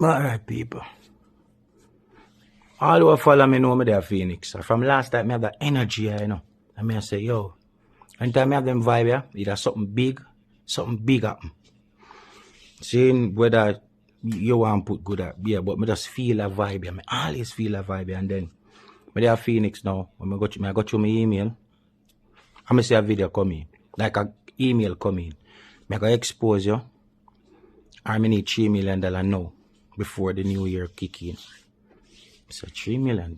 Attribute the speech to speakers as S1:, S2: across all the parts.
S1: Alright, people. All who follow me know me there, Phoenix. From last time, I have that energy, you know. And I say, yo, anytime I have them vibe, yeah, either something big happen. Seeing whether you want to put good at, yeah, but I just feel a vibe, yeah. I always feel a vibe, yeah. And then, I there Phoenix now. When I go through my email, I see a video coming, like a email coming. I go expose you. I need $3 million now before the new year kick in. So $3 million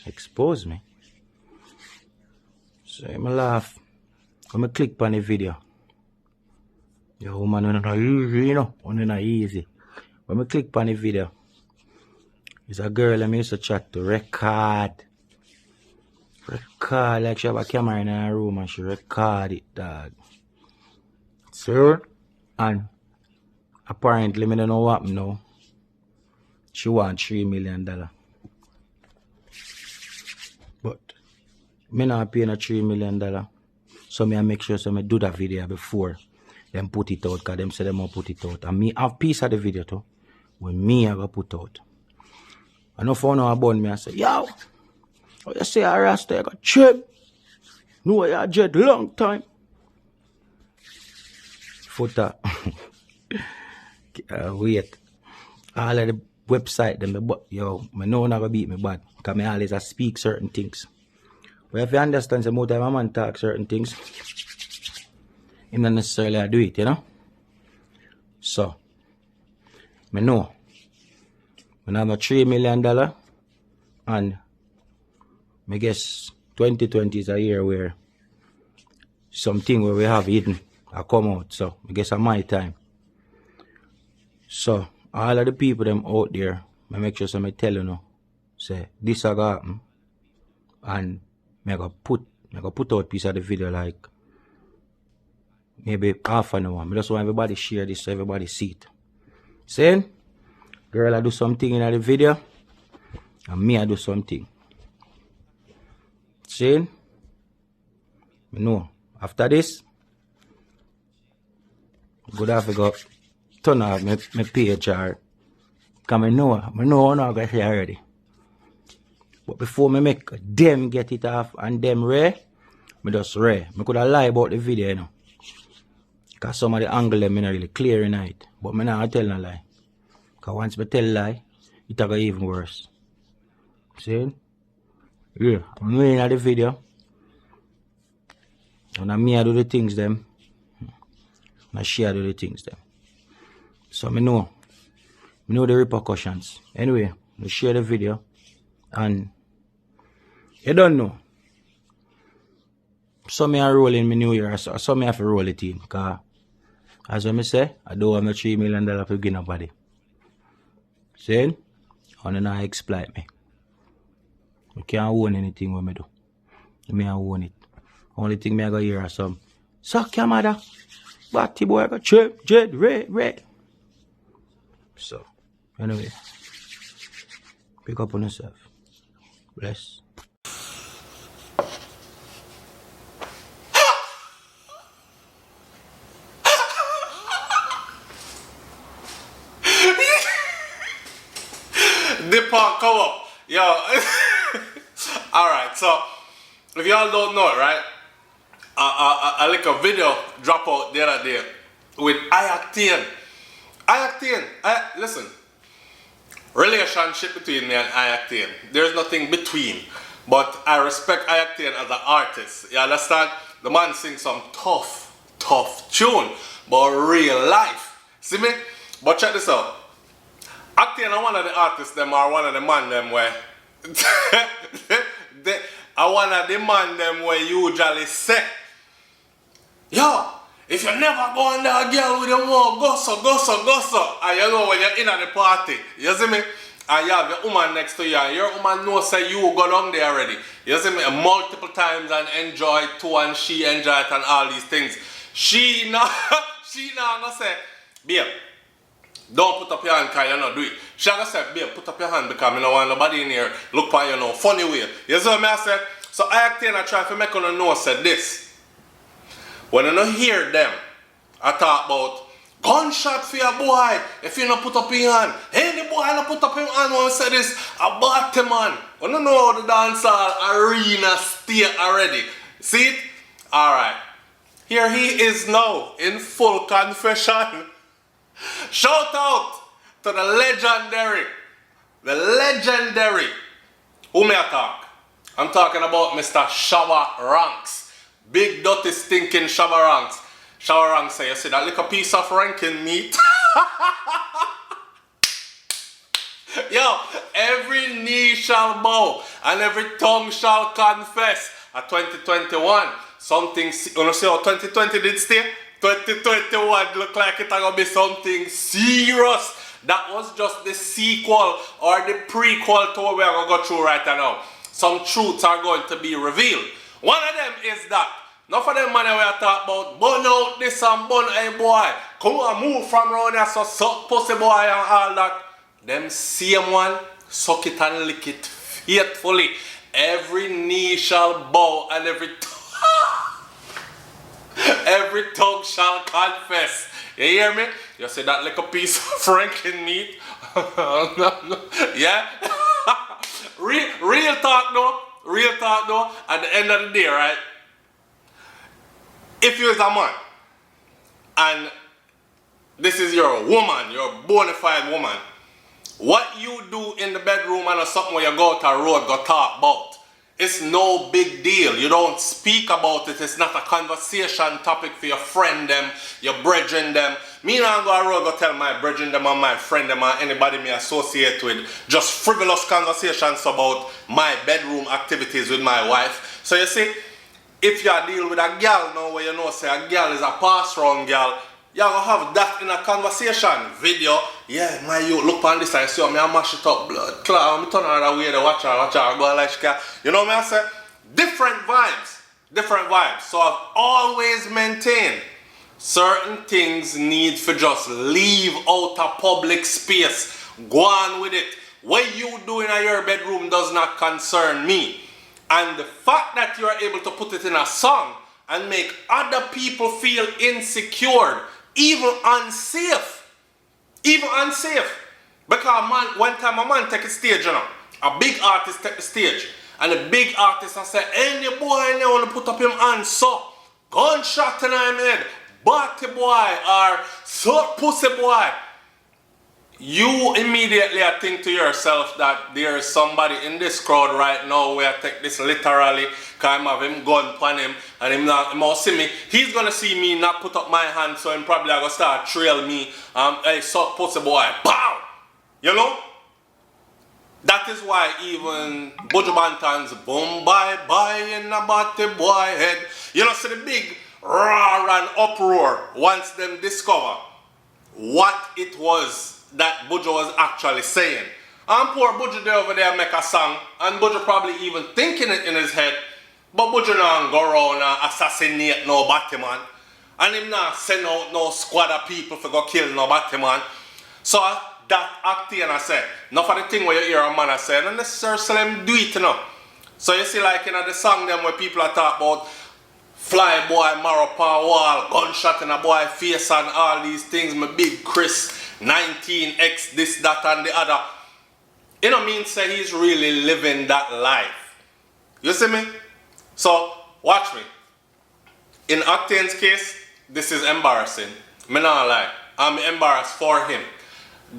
S1: expose me. So I laugh. When I click on the video. Yo man, it's not easy, you know. It's not easy. When I click on the video, it's a girl I used to chat to record like she have a camera in her room and she record it, dog. So, and apparently I don't know what happened now. She want $3 million. But me not paying a $3 million. So I make sure I do that video before them put it out, because them say them will put it out. And me have piece of the video too. When me I go put out. I know for now about me, I say, yo, how you say I rasta, I got trip. No, I jet long time. Footer. Wait. All of the website them, but yo, I know never beat me bad. Because I always speak certain things. But if you understand the more time a man talk certain things, he not necessarily do it, you know? So, I know. I have a $3 million and I guess 2020 is a year where something where we have hidden I come out. So I guess it's my time. So all of the people them out there, I make sure I tell you now, say this is gonna happen, and I go put out a piece of the video like maybe half an hour. I just want everybody share this so everybody see it. Saying, girl I do something in the video and me I do something. Saying, I know after this, good have to go turn off my page or because I know I'm not going to say already. But before I make them get it off and them rare, I just rare. I could have lied about the video, you know. Because some of the angle them not really clear in it. But I not tell no lie. Because once I tell lie, it will go even worse. See? Yeah, I'm doing the video. And me I do the things them. And share do the things them. So I know the repercussions. Anyway, I share the video. And you don't know. Some me are rolling my new year, so some me have to roll it in. Because as I say, I don't have no $3 million to give nobody. See? And not exploit me. I can't own anything when I do. I may own it. Only thing I go hear is some suck your mother. Batty boy got chip, jet, red. So, anyway. Pick up on yourself. Bless.
S2: The part come up. Yo. Alright, so if y'all don't know, right? I like a video drop out the other day with Iactane. Listen. Relationship between me and Iactane. There's nothing between. But I respect Iactane as an artist. You understand? The man sings some tough tune. But real life. See me? But check this out. Actane are one of the artists them or one of the man them where they are one of the man them where usually say, yo, if you never go on that girl with your mouth, go so. And you know when you're in at the party, you see me? And you have your woman next to you and your woman knows say you go down there already. You see me? Multiple times and enjoy it too and she enjoy it and all these things. She not gonna say, babe, don't put up your hand because you not do it. She gonna say, babe, put up your hand because I don't want nobody in here look for you no funny way. You see what I say? So I try to make you know say this. When you don't hear them, I talk about gunshot for your boy if you don't put up your hand. Hey, Any boy I put up him hand and say this, a party man. I don't know how the dancehall arena stay already. See it? Alright. Here he is now in full confession. Shout out to the legendary. Who may I talk? I'm talking about Mr. Shabba Ranks. Big dirty stinking Shabba Ranks. Shabba Ranks say, you see that little piece of ranking meat? Yo, every knee shall bow and every tongue shall confess. At 2021, something, you know, see how 2020 did stay? 2021 look like it's gonna be something serious. That was just the sequel or the prequel to what we're gonna go through right now. Some truths are going to be revealed. One of them is that, not for them money we are talking about, burn out this and burn a boy. Come on, move from around here, so suck pussy boy and all that. Them same one, suck it and lick it faithfully. Every knee shall bow and every tongue shall confess. You hear me? You see that little piece of franken meat? Yeah? Real talk though, at the end of the day, right? If you're a man, and this is your woman, your bona fide woman, what you do in the bedroom and something where you go to a road, go talk about, it's no big deal. You don't speak about it. It's not a conversation topic for your friend them, your brethren them. Me not go a road go tell my brethren them and my friend them and anybody me associate with just frivolous conversations about my bedroom activities with my wife. So you see, if you deal with a girl now where you know say a girl is a pass round girl, you're going to have that in a conversation video. Yeah, my you look on this and see how I mash it up, blood clot. I'm turn around way to watch her, go like she can. You know what I say? Different vibes. So I've always maintained certain things need for just leave out a public space. Go on with it. What you do in your bedroom does not concern me. And the fact that you are able to put it in a song and make other people feel insecure, even unsafe. Because man, one time a man take a stage, you know, a big artist take the stage, and the big artist and say, any boy in there want to put up him hand, so gunshot in him head, batty boy, or so pussy boy. You immediately think to yourself that there is somebody in this crowd right now where I take this literally, because I have him gun upon him and him not see me. He's gonna see me not put up my hand, so him probably gonna start trail me. Hey, suck pussy boy, pow! You know? That is why even Buju Banton's boom bye in a batty boy head. You know, see the big roar and uproar once them discover what it was that Buju was actually saying. And poor Buju there over there make a song, and Buju probably even thinking it in his head, but Buju not go around and assassinate no Batman, and him not send out no squad of people for go kill no Batman. So that acting I say, not for the thing where you hear a man I say, not necessarily him do it, you know. So you see like in the song them where people are talking about fly boy, marrow pan wall, gunshot in a boy face and all these things, my big Chris 19x this, that and the other. You know mean say he's really living that life. You see me? So watch me. In Octane's case, this is embarrassing. Me not lie. I'm embarrassed for him.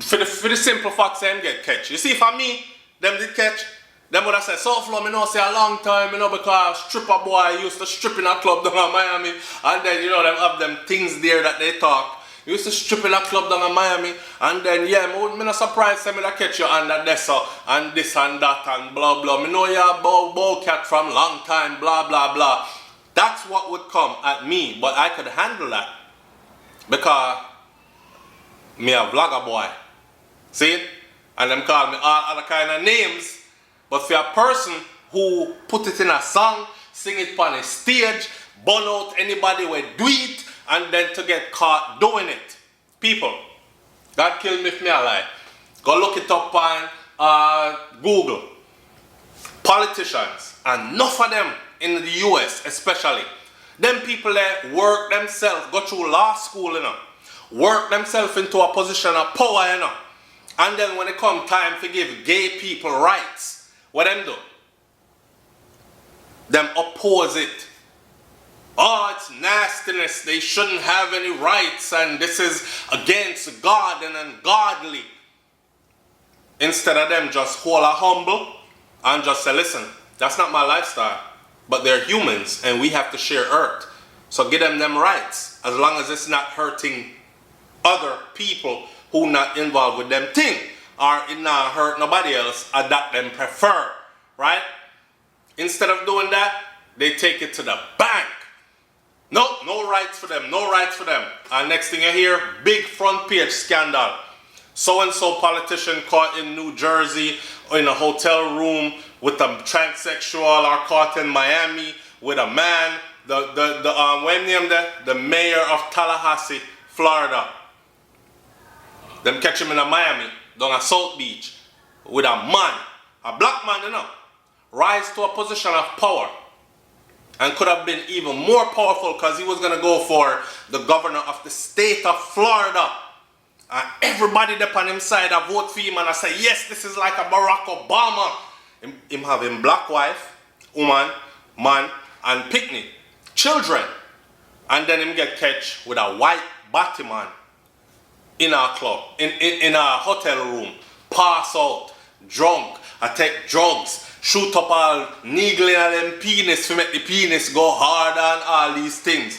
S2: For the simple fact say him get catch. You see for me, them did catch. Them would have said, SouFLo, me know say a long time, you know, because stripper boy used to strip in a club down in Miami, and then, you know, them have them things there that they talk. You used to strip in a club down in Miami, and then, yeah, me not surprised say me da catch you under this, and this and that, and blah, blah. Me know you're a bow cat from long time, blah, blah, blah. That's what would come at me, but I could handle that. Because me a vlogger boy. See? And them call me all other kind of names. But for a person who put it in a song, sing it on a stage, burn out anybody will do it, and then to get caught doing it. People, God kill me if me a lie. Go look it up on Google. Politicians, and enough of them in the US especially, them people there work themselves, go through law school, you know, work themselves into a position of power, you know. And then when it come time to give gay people rights, what them do? Them oppose it. Oh, it's nastiness. They shouldn't have any rights, and this is against God and ungodly. Instead of them just hold a humble and just say, listen, that's not my lifestyle. But they're humans, and we have to share earth. So give them rights, as long as it's not hurting other people who not involved with them thing, or it not hurt nobody else, or that them prefer, right? Instead of doing that, they take it to the bank. No rights for them, no rights for them. And next thing you hear, big front page scandal. So-and-so politician caught in New Jersey in a hotel room with a transsexual, or caught in Miami with a man. When name the mayor of Tallahassee, Florida. Them catch him in a Miami, down at South Beach, with a man, a black man, you know, rise to a position of power. And could have been even more powerful because he was going to go for the governor of the state of Florida. And everybody there on his side I vote for him, and I say, yes, this is like a Barack Obama. Him having black wife, woman, man, and picnic, children. And then him get catch with a white Batman in our club, in our hotel room, pass out, drunk, I take drugs, shoot up all needle in them penis to make the penis go hard and all these things.